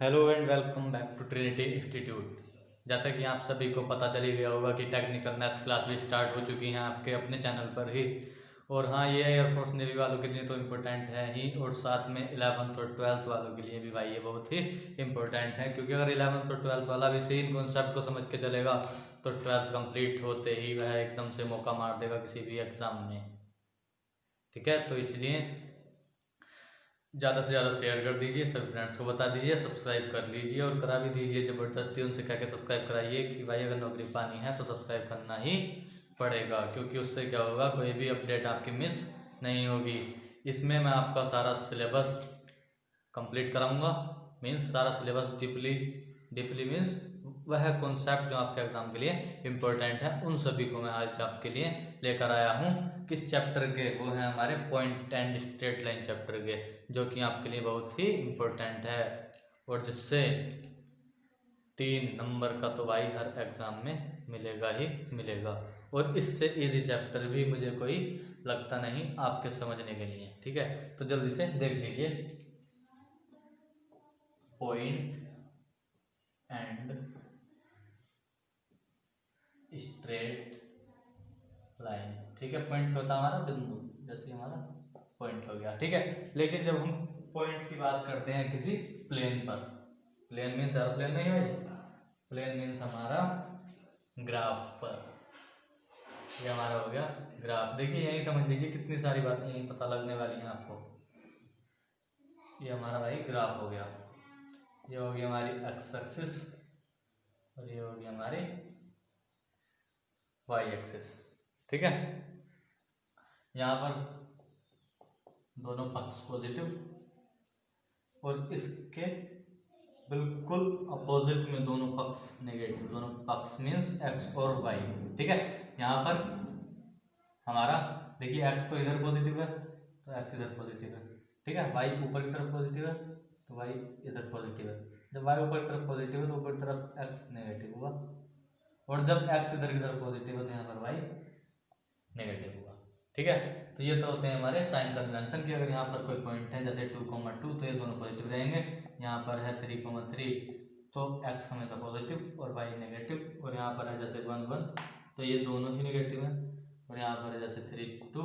Hello and welcome back to Trinity Institute. जैसा कि आप सभी को पता चल ही गया होगा कि टेक्निकल मैथ्स क्लास भी स्टार्ट हो चुकी हैं आपके अपने चैनल पर ही। और हाँ, ये एयरफोर्स नेवी वालों के लिए तो इम्पोर्टेंट है ही, और साथ में 11th और 12th वालों के लिए भी भाई ये बहुत ही इम्पोर्टेंट है, क्योंकि अगर 11th और 12th वाला भी सेम कॉन्सेप्ट को समझ के चलेगा तो 12th कंप्लीट होते ही वह एकदम से मौका मार देगा किसी भी एग्ज़ाम में। ठीक है, तो इसलिए ज़्यादा से ज़्यादा शेयर कर दीजिए, सभी फ्रेंड्स को बता दीजिए, सब्सक्राइब कर लीजिए और करा भी दीजिए ज़बरदस्ती उनसे कह के सब्सक्राइब कराइए कि भाई अगर नौकरी पानी है तो सब्सक्राइब करना ही पड़ेगा, क्योंकि उससे क्या होगा, कोई भी अपडेट आपकी मिस नहीं होगी। इसमें मैं आपका सारा सिलेबस कंप्लीट कराऊंगा, मीन्स सारा सिलेबस डीपली डीपली मीन्स वह कॉन्सेप्ट जो आपके एग्जाम के लिए इम्पोर्टेंट है उन सभी को मैं आज आपके लिए लेकर आया हूँ। किस चैप्टर के? वो है हमारे point and straight line chapter के, जो कि आपके लिए बहुत ही इम्पोर्टेंट है और जिससे 3 नंबर का तो भाई हर एग्ज़ाम में मिलेगा ही मिलेगा। और इससे इजी चैप्टर भी मुझे कोई लगता नहीं आपके समझने के लिए। ठीक है, तो जल्दी से देख लीजिए पॉइंट एंड स्ट्रेट लाइन। ठीक है, पॉइंट क्या होता है? हमारा बिंदु, जैसे हमारा पॉइंट हो गया। ठीक है, लेकिन जब हम पॉइंट की बात करते हैं किसी प्लेन पर, प्लेन मीन्स एरोप्लेन नहीं है, प्लेन मीन्स हमारा ग्राफ पर, ये हमारा हो गया ग्राफ। देखिए यही समझ लीजिए कितनी सारी बातें यही पता लगने वाली हैं आपको। ये हमारा भाई ग्राफ हो गया, ये होगी हमारी एक्स एक्सिस और ये होगी हमारी वाई एक्सिस। ठीक है, यहाँ पर दोनों पक्ष पॉजिटिव और इसके बिल्कुल अपोजिट में दोनों पक्ष नेगेटिव। दोनों पक्ष मीन्स एक्स और वाई। ठीक है, यहाँ पर हमारा देखिए एक्स तो इधर पॉजिटिव है तो एक्स इधर पॉजिटिव है। ठीक है, वाई ऊपर की तरफ पॉजिटिव है तो वाई इधर पॉजिटिव है। जब वाई ऊपर की तरफ पॉजिटिव है तो ऊपर की तरफ एक्स नेगेटिव हुआ, और जब एक्स इधर की तरफ पॉजिटिव है तो यहाँ पर वाई नेगेटिव हुआ। ठीक है, तो ये तो होते हैं हमारे साइन कन्वेंशन की। अगर यहाँ पर कोई पॉइंट है जैसे 2,2 तो ये दोनों पॉजिटिव रहेंगे। यहाँ पर है 3,3 तो एक्स हमेशा पॉजिटिव और वाई नेगेटिव, और यहाँ पर है जैसे 1,1 तो ये दोनों ही नेगेटिव हैं, और यहाँ पर है जैसे 3,2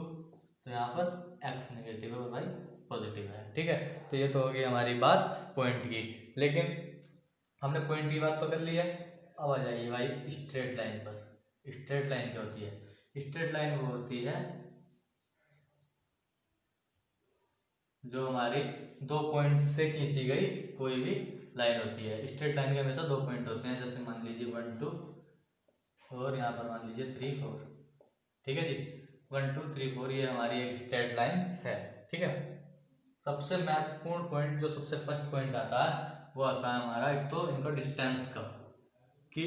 तो यहाँ पर एक्स नेगेटिव है और वाई पॉजिटिव है। ठीक है, तो ये तो हो गई हमारी बात पॉइंट की। लेकिन हमने पॉइंट की बात तो कर ली है, अब आ जाइए भाई स्ट्रेट लाइन पर। स्ट्रेट लाइन क्या होती है? स्ट्रेट लाइन वो होती है जो हमारी दो पॉइंट से खींची गई कोई भी लाइन होती है। स्ट्रेट लाइन के हमेशा दो पॉइंट होते हैं, जैसे मान लीजिए 1, 2 और यहाँ पर मान लीजिए 3, 4। ठीक है जी, 1, 2, 3, 4 ये हमारी एक स्ट्रेट लाइन है। ठीक है, सबसे महत्वपूर्ण पॉइंट जो सबसे फर्स्ट पॉइंट आता है वो आता है हमारा एक तो इनका डिस्टेंस का, कि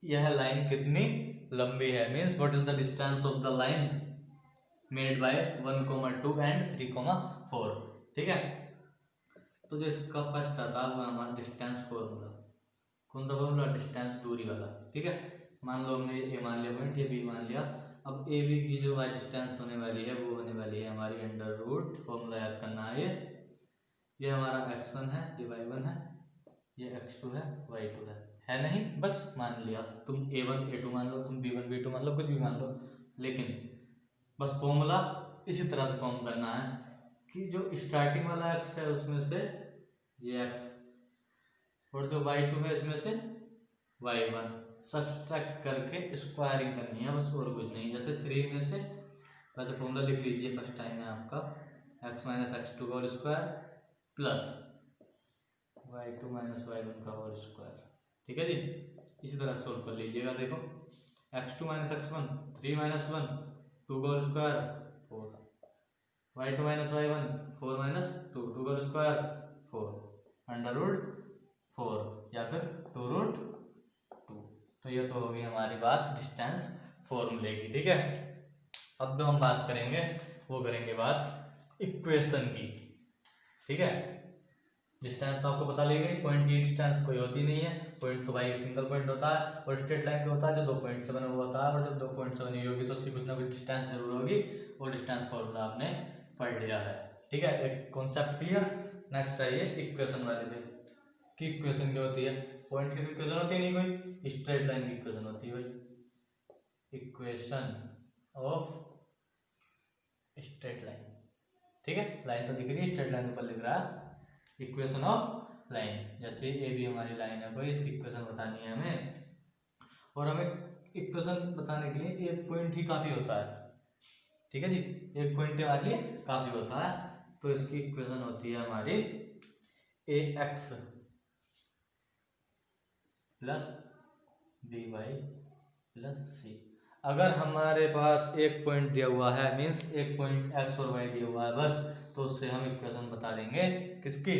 यह लाइन कितनी लंबी है, means what is the distance of the line made by 1,2 and 3,4। ठीक है, तो जो इसका फर्स्ट आता है वो हमारा डिस्टेंस फॉर्मूला। कौन सा फॉर्मूला? डिस्टेंस, दूरी वाला। ठीक है, मान लो हमने ए मान लिया पॉइंट, ये बी मान लिया। अब ए बी की जो वाई डिस्टेंस होने वाली है वो होने वाली है हमारी अंडर रूट, फॉर्मूला याद करना है ये हमारा x1 है, ये y1 है, ये x2 है, y2 है नहीं? बस मान लिया, तुम a1 a2 मान लो, तुम b1 b2 मान लो, कुछ भी मान लो, लेकिन बस फॉर्मूला इसी तरह से फॉर्म करना है कि जो स्टार्टिंग वाला x है उसमें से ये x, और जो y2 है इसमें से y1 सब्सट्रैक्ट करके स्क्वायरिंग करनी है, बस और कुछ नहीं। जैसे 3 में से वैसे फॉर्मूला लिख लीजिए फर्स्ट टाइम में आपका, x माइनस x2 का whole square plus y2 minus y1 का होल स्क्वायर। ठीक है जी, इसी तरह सोल्व कर लीजिएगा। देखो x2 माइनस x1 3 माइनस 1 2 का whole square 4, y2 minus y1 4 minus 2 2 का होल स्क्वायर 4 अंडर रूट 4 या फिर 2 रूट 2। तो ये तो होगी हमारी बात डिस्टेंस फॉर्मूले की। ठीक है, अब जो हम बात करेंगे वो करेंगे बात इक्वेशन की। ठीक है, डिस्टेंस तो आपको पता लग गई, पॉइंट की डिस्टेंस कोई होती नहीं है, पॉइंट तो भाई एक सिंगल पॉइंट होता है, और स्ट्रेट लाइन क्या होता है जो दो पॉइंट से बना हुआ होता है, और जब दो पॉइंट से बनी होगी तो उसकी कुछ ना कुछ डिस्टेंस जरूर होगी, वो डिस्टेंस फॉर्मूला आपने पढ़ लिया है। ठीक है, एक कॉन्सेप्ट क्लियर। नेक्स्ट आइए इक्वेशन वाले पे। की इक्वेशन क्या होती है? पॉइंट की इक्वेशन होती है नहीं कोई, स्ट्रेट लाइन की इक्वेशन होती है भाई, इक्वेशन ऑफ स्ट्रेट लाइन। ठीक है, लाइन तो दिख रही है, स्ट्रेट लाइन ऊपर लिख रहा है इक्वेशन ऑफ लाइन। जैसे ए भी हमारी लाइन है कोई, इसकी इक्वेशन बतानी है हमें, और हमें इक्वेशन बताने के लिए एक पॉइंट ही काफी होता है। ठीक है जी, एक पॉइंट हमारे लिए काफी होता है। तो इसकी इक्वेशन होती है हमारी a x plus b y plus c. अगर हमारे पास एक पॉइंट दिया हुआ है, मीन्स एक पॉइंट एक्स और वाई दिया हुआ है बस, तो उससे हम इक्वेशन बता देंगे किसकी?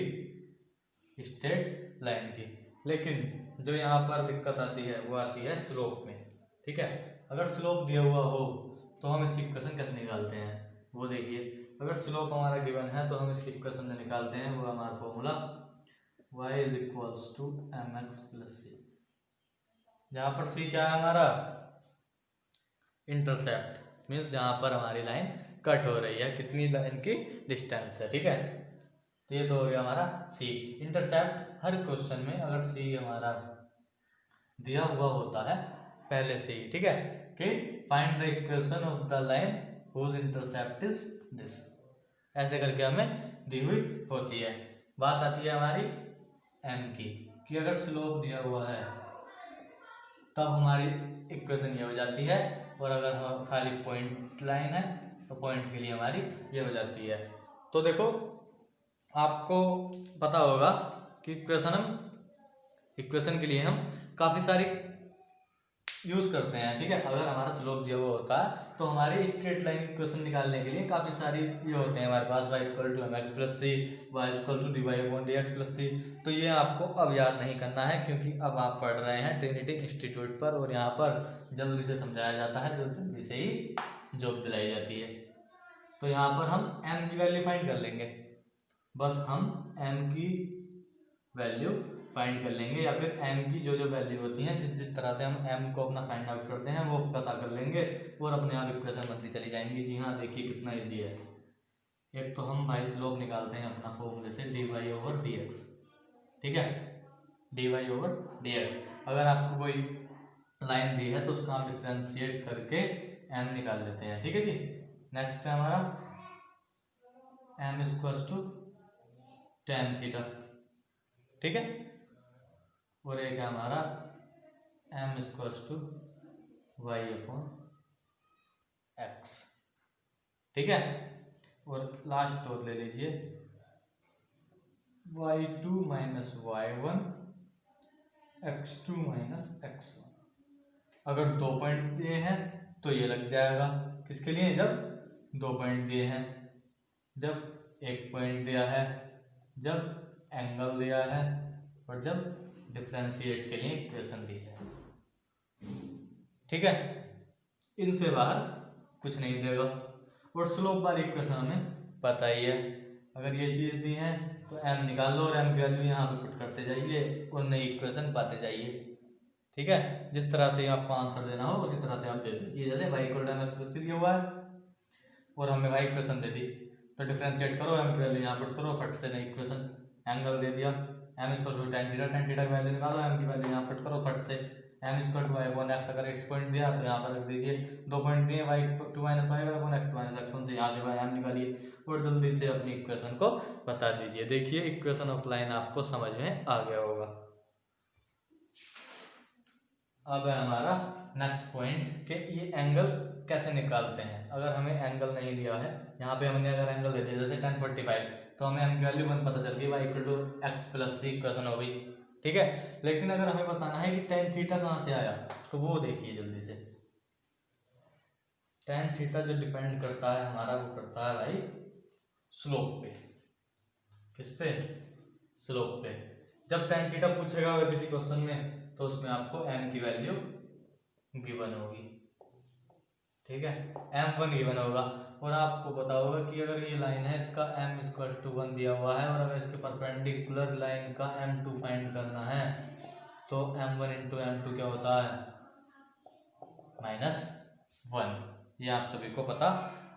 स्ट्रेट लाइन की। लेकिन जो यहाँ पर दिक्कत आती है वो आती है स्लोप में। ठीक है, अगर स्लोप दिया हुआ हो तो हम इसकी इक्वेशन कैसे निकालते हैं वो देखिए। अगर स्लोप हमारा गिवन है तो हम इसकी इक्वेशन निकालते हैं, वो हमारा formula y is equals to m x plus c. जहाँ पर सी क्या है हमारा? इंटरसेप्ट, मीन्स जहाँ पर हमारी लाइन कट हो रही है, कितनी लाइन की डिस्टेंस है। ठीक है, तो ये तो हो गया हमारा सी। इंटरसेप्ट हर क्वेश्चन में अगर सी हमारा दिया हुआ होता है पहले से ही, ठीक है, कि find the equation of the line whose intercept is this, ऐसे करके हमें दी हुई होती है। बात आती है हमारी एम की, कि अगर स्लोप दिया हुआ है तब हमारी इक्वेशन ये हो जाती है, और अगर हम खाली पॉइंट लाइन है तो पॉइंट के लिए हमारी ये हो जाती है। तो देखो आपको पता होगा कि इक्वेशन के लिए हम काफ़ी सारी यूज़ करते हैं। ठीक है, अगर हमारा स्लोप दिया हुआ होता है तो हमारे स्ट्रेट लाइन इक्वेशन निकालने के लिए काफ़ी सारी ये होते हैं हमारे पास, y equal to m x plus c, y equal to d y upon d x plus c. तो ये आपको अब याद नहीं करना है, क्योंकि अब आप पढ़ रहे हैं ट्रिनिटी इंस्टीट्यूट पर, और यहाँ पर जल्दी से समझाया जाता है, जो जल्दी से ही जॉब दिलाई जाती है। तो यहाँ पर हम m की वैल्यू फाइंड कर लेंगे, बस हम m की वैल्यू फाइंड कर लेंगे, या फिर m की जो वैल्यू होती हैं, जिस तरह से हम m को अपना फाइंड आउट करते हैं वो पता कर लेंगे, और अपने आप इक्वेशन बनती चली जाएंगी। जी हाँ, देखिए कितना इजी है। एक तो हम भाई स्लोप निकालते हैं अपना फॉर्मूले से, d y over d x. ठीक है, d y over d x. अगर आपको कोई लाइन दी है तो उसका हम डिफ्रेंशिएट करके m निकाल लेते हैं। ठीक है जी, नेक्स्ट है हमारा m equals to tan theta. ठीक है, और एक है हमारा m equals to y upon x. ठीक है, और लास्ट और ले लीजिए y2 minus y1 x2 minus x1। अगर 2 पॉइंट दिए हैं तो ये लग जाएगा, किसके लिए? जब 2 पॉइंट दिए हैं, जब 1 पॉइंट दिया है, जब एंगल दिया है, और जब डिफरेंशिएट के लिए इक्वेशन दी है। ठीक है, इनसे बाहर कुछ नहीं देगा। और स्लोप वाली इक्वेशन हमें पता ही है, अगर ये चीज़ दी है तो m निकाल लो, और m की वैल्यू यहाँ पे पुट करते जाइए और नई इक्वेशन पाते जाइए। ठीक है, जिस तरह से आपको आंसर देना हो उसी तरह से आप दे दीजिए। जैसे y equal to m x plus c दिया हुआ है और हमें y इक्वेशन दे दी, तो डिफरेंशिएट करो, m की वैल्यू यहाँ पुट करो, फट से नई इक्वेशन। एंगल दे दिया, m equal to tan theta की वैल्यू निकालो, m की वैल्यू यहाँ पुट करो, फट से m equal to y upon x. अगर x पॉइंट दिया तो यहाँ पर रख दीजिए, 2 पॉइंट दिए y2 minus Y upon x2 minus x1 से यहाँ से m निकालिए और जल्दी से अपनी इक्वेशन को बता दीजिए। देखिए इक्वेशन ऑफ लाइन आपको समझ में आ गया होगा। अब है हमारा नेक्स्ट पॉइंट कि ये एंगल कैसे निकालते हैं। अगर हमें एंगल नहीं दिया है, यहाँ पे हमने अगर एंगल दे दिया जैसे tan 45, तो हमें m की वैल्यू 1 पता चल गई, y equal to x plus c equation हो गई। ठीक है, लेकिन अगर हमें बताना है कि tan थीटा कहाँ से आया, तो वो देखिए जल्दी से। tan थीटा जो डिपेंड करता है हमारा, वो करता है भाई स्लोप पे। किस पे? स्लोप पे। जब tan थीटा पूछेगा अगर किसी क्वेश्चन में, तो उसमें आपको m की वैल्यू गिवन होगी। ठीक है, m1 गिवन होगा, और आपको पता होगा कि अगर ये लाइन है, इसका m इक्वल टू 1 दिया हुआ है, और अगर इसके परपेंडिकुलर लाइन का m2 फाइंड करना है, तो m1 इंटू m2 क्या होता है? -1। ये आप सभी को पता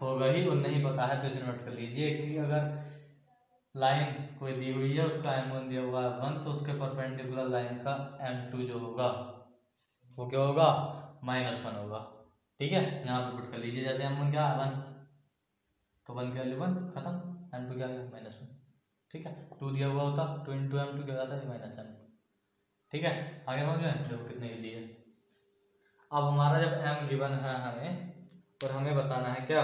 होगा ही, और नहीं पता है तो इसे नोट कर लीजिए कि अगर लाइन कोई दी हुई है, उसका m1 दिया हुआ है 1, तो उसके परपेंडिकुलर लाइन का m2 जो होगा वो क्या होगा, -1 होगा। ठीक है, यहाँ पे पुट कर लीजिए, जैसे m1 क्या है 1, तो 1 क्या 1 खत्म, m2 क्या है -1। ठीक है, 2 दिया हुआ होता, 2 इंटू m2 क्या आता है -m। ठीक है, आगे समझ में, देखो कितने ईजी है। अब हमारा जब m गिवन है हमें, और हमें बताना है क्या,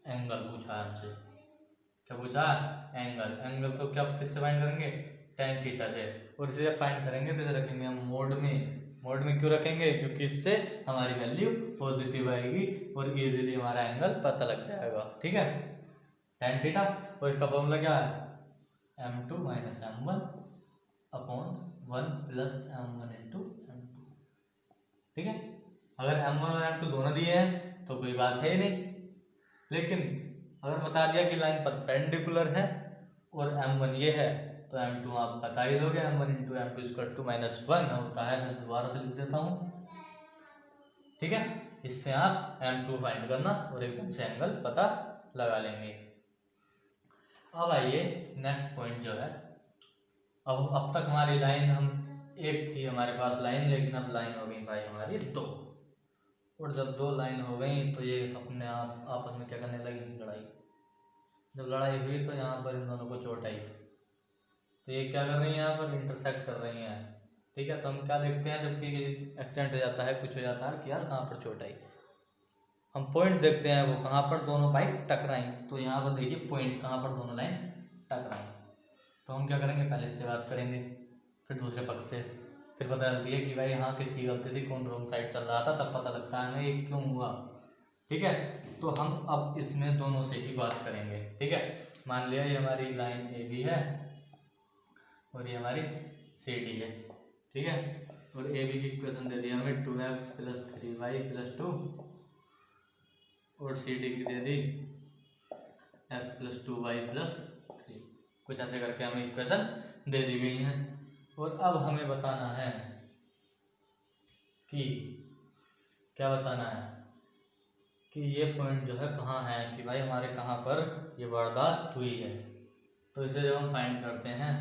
एंगल पूछा है हमसे। क्या पूछा है, एंगल। एंगल तो क्या किससे फाइंड करेंगे, tan थीटा से। और इसे जब फाइंड करेंगे तो इसे रखेंगे हम मोड में। मोड में क्यों रखेंगे, क्योंकि इससे हमारी वैल्यू पॉजिटिव आएगी और इजीली हमारा एंगल पता लग जाएगा। ठीक है, tan थीटा, और इसका फॉर्मूला क्या है, m2 minus m1 upon 1 plus m1 into m2। ठीक है, अगर m1 और m2 दोनों दिए हैं तो कोई बात है ही नहीं, लेकिन अगर बता दिया कि लाइन परपेंडिकुलर है और m1 ये है, तो m2 आप बता ही दोगे, m1 into m2 equal to -1 होता है। मैं दोबारा से लिख देता हूँ। ठीक है, इससे आप m2 फाइंड करना और एकदम से एंगल पता लगा लेंगे। अब आइए नेक्स्ट पॉइंट जो है, अब तक हमारी लाइन हम एक थी हमारे पास लाइन, लेकिन अब लाइन हो गई भाई हमारी 2। और जब 2 लाइन हो गई तो ये अपने आप आपस में क्या करने लगी, लड़ाई। जब लड़ाई हुई तो यहाँ पर इन दोनों को चोट आई, तो ये क्या कर रही हैं, यहाँ पर इंटरसेक्ट कर रही हैं। ठीक है, तो हम क्या देखते हैं, जबकि एक्सीडेंट हो जाता है, कुछ हो जाता है कि यार कहाँ पर चोट आई, हम पॉइंट देखते हैं वो कहाँ पर दोनों बाइक टकराई। तो यहाँ पर देखिए पॉइंट कहाँ पर दोनों लाइन टकराई। तो हम क्या करेंगे, पहले इससे बात करेंगे, फिर दूसरे पक्ष से, फिर पता चलती है कि भाई हाँ किसकी गलती थी, कौन रॉन्ग साइड चल रहा था, तब पता लगता है हमें ये क्यों हुआ। ठीक है, तो हम अब इसमें दोनों से ही बात करेंगे। ठीक है, मान लिया ये हमारी लाइन ए बी है और ये हमारी सी डी है। ठीक है, और ए बी की इक्वेशन दे दी हमें 2x + 3y + 2, और सी डी की दे दी x + 2y + 3। कुछ ऐसे करके हमें इक्वेशन दे दी गई हैं। और अब हमें बताना है कि क्या बताना है, कि ये पॉइंट जो है कहाँ है, कि भाई हमारे कहाँ पर ये वारदात हुई है। तो इसे जब हम फाइंड करते हैं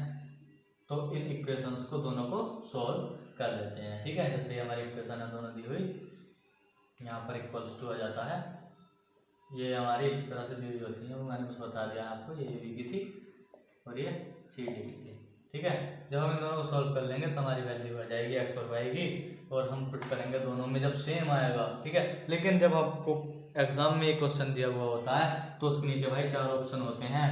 तो इन इक्वेशंस को दोनों को सॉल्व कर लेते हैं। ठीक है, जैसे हमारी इक्वेशन है दोनों दी हुई, यहाँ पर इक्वल्स टू आ जाता है, ये हमारी इसी तरह से दी हुई होती है, वो मैंने कुछ बता दिया आपको, ये बी की थी और ये सी डी की थी। ठीक है, जब हम इन दोनों को सॉल्व कर लेंगे तो हमारी वैल्यू आ जाएगी एक्स और वाई की, और हम पुट करेंगे दोनों में जब सेम आएगा। ठीक है, लेकिन जब आपको एग्जाम में एक क्वेश्चन दिया हुआ होता है तो उसके नीचे भाई 4 ऑप्शन होते हैं।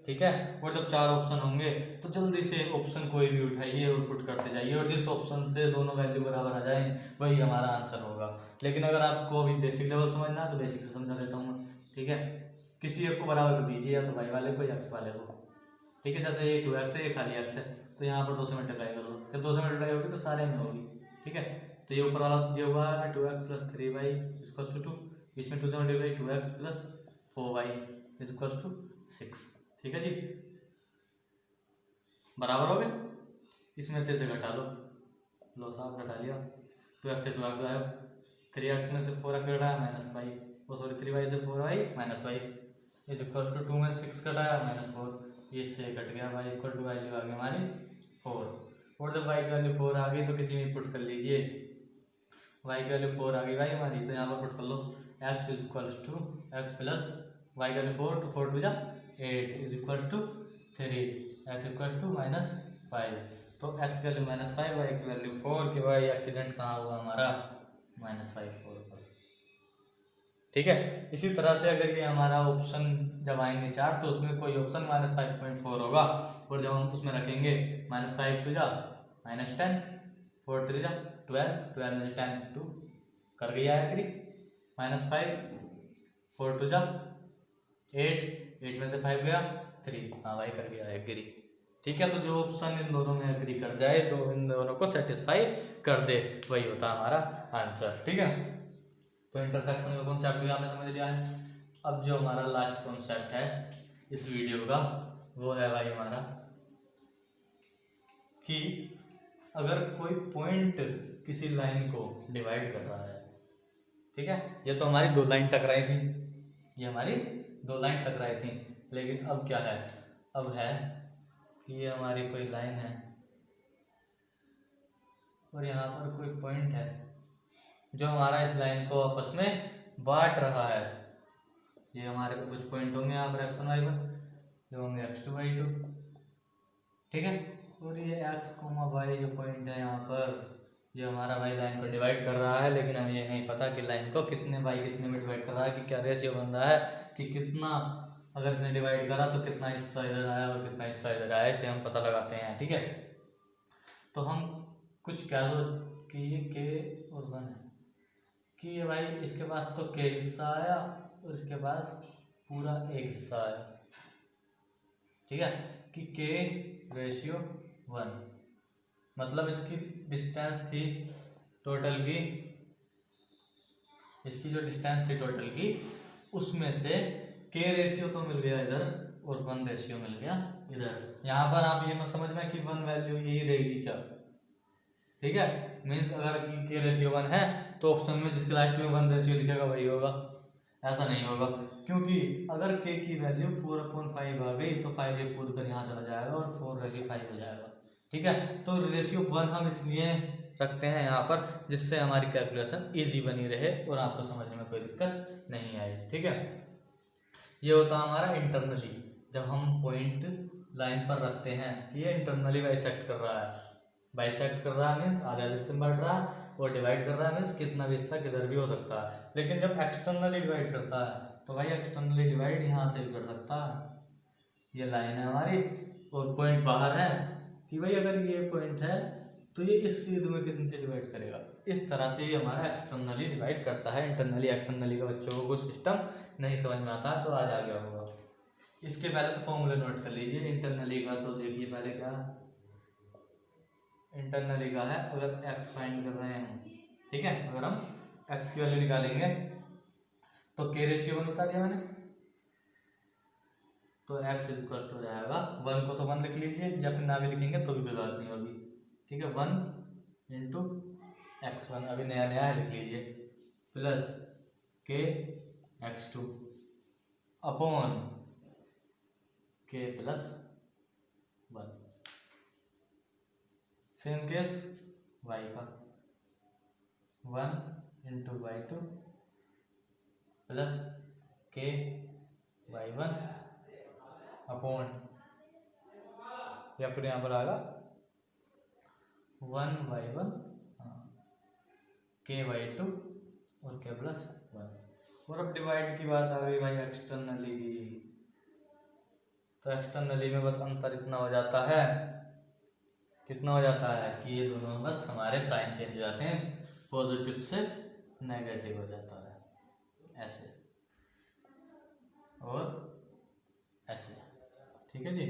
ठीक है, और जब 4 ऑप्शन होंगे तो जल्दी से ऑप्शन कोई भी उठाइए और पुट करते जाइए, और जिस ऑप्शन से दोनों वैल्यू बराबर आ जाए वही हमारा आंसर होगा। लेकिन अगर आपको अभी बेसिक लेवल समझना है तो बेसिक से समझा देता हूँ मैं। ठीक है, किसी एक को बराबर कर दीजिए, या तो वाई वाले को या एक्स वाले को। ठीक है, जैसे ये 2x है, ये खाली x है, तो यहाँ पर 2 से मल्टीप्लाई कर लो, जब 2 से मल्टीप्लाई होगी तो सारे में होगी। ठीक है, तो ये ऊपर वाला दिया हुआ है 2x + 3y = 2, इसमें 2 से मल्टीप्लाई 2x + 4y = 6। ठीक है जी, बराबर हो गए, इसमें से घटा लो, लो साहब घटा लिया, 2x से 2x आया, 3x में से 4x घटाया -y, वो सॉरी 3y से 4y -y = 2 में 6 घटाया -4, ये से कट गया, y = वैल्यू आ गई हमारी 4। और जब y की वैल्यू 4 आ गई तो किसी में पुट कर लीजिए, y की वैल्यू 4 आ गई भाई हमारी, तो यहाँ पर पुट कर लो x = x प्लस y की वैल्यू 4, तो 4 × 2 = 8 = 3, x = -5, तो x की वैल्यू -5, y की वैल्यू 4, कि भाई एक्सीडेंट कहाँ हुआ हमारा -5 4 पर। ठीक है, इसी तरह से अगर ये हमारा ऑप्शन जब आएंगे 4 तो उसमें कोई ऑप्शन -5.4 होगा, और जब हम उसमें रखेंगे -5 × 2 = -10, 4 × 3 = 12, 12 में से 10 2 कर गया एग्री, -5, 4 × 2 = 8, 8 में से 5 गया 3, हाँ भाई कर गया एग्री। ठीक है, तो जो ऑप्शन इन दोनों में एग्री कर जाए तो इन दोनों को सेटिस्फाई कर दे, वही होता है हमारा आंसर। ठीक है, तो इंटरसेक्शन का कॉन्सेप्ट भी आपने समझ लिया है। अब जो हमारा लास्ट कॉन्सेप्ट है इस वीडियो का वो है भाई हमारा, कि अगर कोई पॉइंट किसी लाइन को डिवाइड कर रहा है। ठीक है, ये तो हमारी 2 लाइन टकराई थी, ये हमारी 2 लाइन टकराई थी, लेकिन अब क्या है, अब है कि ये हमारी कोई लाइन है और यहाँ पर कोई पॉइंट है जो हमारा इस लाइन को आपस में बांट रहा है। ये हमारे पे कुछ पॉइंट होंगे यहाँ पर x1 y1, जो होंगे x2 y2, ठीक है। और ये x, y जो पॉइंट है यहाँ पर, ये हमारा भाई लाइन को डिवाइड कर रहा है, लेकिन हमें ये नहीं पता कि लाइन को कितने बाई कितने में डिवाइड कर रहा है, कि क्या रेशियो बन रहा है, कि कितना अगर इसने डिवाइड करा तो कितना हिस्सा इधर आया और कितना हिस्सा इधर आया, इसे हम पता लगाते हैं, ठीक है। तो हम कुछ कह दो कि ये k और 1 है, कि ये भाई इसके पास तो k हिस्सा आया और इसके पास पूरा एक हिस्सा आया, ठीक है, कि k रेशियो 1, मतलब इसकी डिस्टेंस थी टोटल की, इसकी जो डिस्टेंस थी टोटल की, उसमें से k रेशियो तो मिल गया इधर और 1 रेशियो मिल गया इधर। यहाँ पर आप ये मत समझना कि 1 वैल्यू यही रहेगी क्या, ठीक है। मीन्स अगर k रेशियो 1 है तो ऑप्शन में जिसके लास्ट में 1 रेशियो लिखेगा वही होगा, ऐसा नहीं होगा, क्योंकि अगर k की वैल्यू 4/5 आ गई तो 5 ये कूद कर यहाँ चला जाएगा और 4/5 हो जाएगा, ठीक है। तो रेशियो 1 हम इसलिए रखते हैं यहाँ पर जिससे हमारी कैलकुलेशन इजी बनी रहे और आपको समझने में कोई दिक्कत नहीं आए, ठीक है। ये होता है हमारा इंटरनली, जब हम पॉइंट लाइन पर रखते हैं कि ये इंटरनली बाइसेक्ट कर रहा है, बाइसेक्ट कर रहा है मीन्स आधे हिस्से से बढ़ रहा है, और डिवाइड कर रहा है मीन्स कितना भी हिस्सा किधर भी हो सकता है। लेकिन जब एक्सटर्नली डिवाइड करता है तो भाई एक्सटर्नली डिवाइड यहाँ से भी कर सकता है, ये लाइन है हमारी और पॉइंट बाहर है, कि भाई अगर ये पॉइंट है तो ये इस सीध में कितने से डिवाइड करेगा, इस तरह से ये हमारा एक्सटर्नली डिवाइड करता है। इंटरनली एक्सटर्नली का बच्चों को कुछ सिस्टम नहीं समझ में आता तो आज आ गया होगा। इसके पहले तो फॉर्मूले नोट कर लीजिए इंटरनली का, तो देखिए पहले क्या इंटरनली का है, अगर x फाइंड कर रहे हैं, ठीक है, अगर हम x की वैल्यू निकालेंगे तो k रेशियो 1 बता दिया मैंने, तो x इक्वल टू हो जाएगा 1 को तो 1 लिख लीजिए, या फिर ना भी लिखेंगे तो भी कोई बात नहीं होगी, ठीक है। 1 इंटू x1 अभी नया नया है लिख लीजिए, plus k x2 upon k plus 1। Same case y का 1 into y2 plus k y1 upon, या फिर यहाँ पर आएगा 1 y1 k y2 और k प्लस 1। और अब डिवाइड की बात आ गई भाई एक्सटर्नली की, तो एक्सटर्नली में बस अंतर इतना हो जाता है, कितना हो जाता है कि ये दोनों बस हमारे साइन चेंज हो जाते हैं, पॉजिटिव से नेगेटिव हो जाता है, ऐसे और ऐसे, ठीक है जी।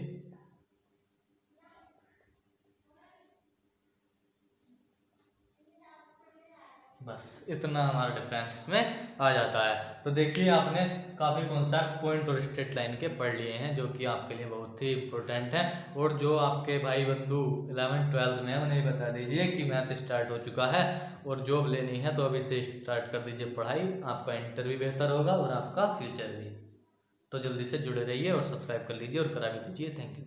बस इतना हमारा डिफरेंस इसमें आ जाता है। तो देखिए आपने काफ़ी कॉन्सेप्ट पॉइंट और स्ट्रेट लाइन के पढ़ लिए हैं, जो कि आपके लिए बहुत ही इम्पोर्टेंट है। और जो आपके भाई बंधु 11th-12th में उन्हें बता दीजिए कि मैथ स्टार्ट हो चुका है और जॉब लेनी है तो अभी से स्टार्ट कर दीजिए पढ़ाई, आपका इंटर भी बेहतर होगा और आपका फ्यूचर भी। तो जल्दी से जुड़े रहिए और सब्सक्राइब कर लीजिए और करा भी दीजिए। Thank you.